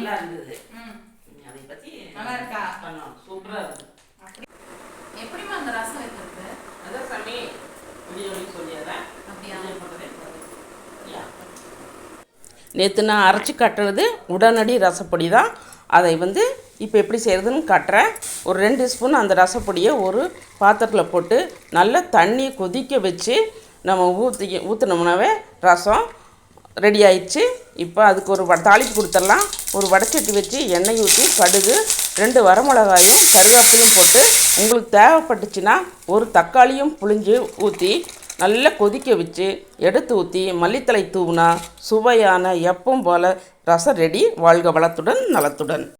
நல்லா இருந்தது. அதை பத்தி நல்லா இருக்கா? பண்ணோம். சூப்பரா இருக்கு. எப்படிமா அந்த ரசம் வைக்கிறது? அதான் சாமி வீடியோ சொல்லிடுறேன். அப்படியா? நேற்று நான் அரைச்சி காட்டுறது உடனடி ரசப்பொடி தான். அதை இப்போ எப்படி செய்கிறதுன்னு காட்டுறேன். ஒரு 2 ஸ்பூன் அந்த ரசப்பொடியை ஒரு பாத்திரத்தில் போட்டு நல்லா தண்ணி கொதிக்க வச்சு நம்ம ஊற்றினோம்னாவே ரசம் ரெடி ஆயிடுச்சு. இப்போ அதுக்கு ஒரு தாளிப்பு கொடுத்துடலாம். ஒரு வடைச்சட்டி வச்சு எண்ணெய் ஊற்றி கடுகு 2 வரமிளகாயும் கருவேப்பிலையும் போட்டு உங்களுக்கு தேவைப்பட்டுச்சுன்னா ஒரு தக்காளியும் புழிஞ்சு ஊற்றி நல்லா கொதிக்க வச்சு எடுத்து ஊற்றி மல்லித்தழை தூவினா சுவையான எப்பவும் போல் ரசம் ரெடி. வாழ்க வளத்துடன் நலத்துடன்.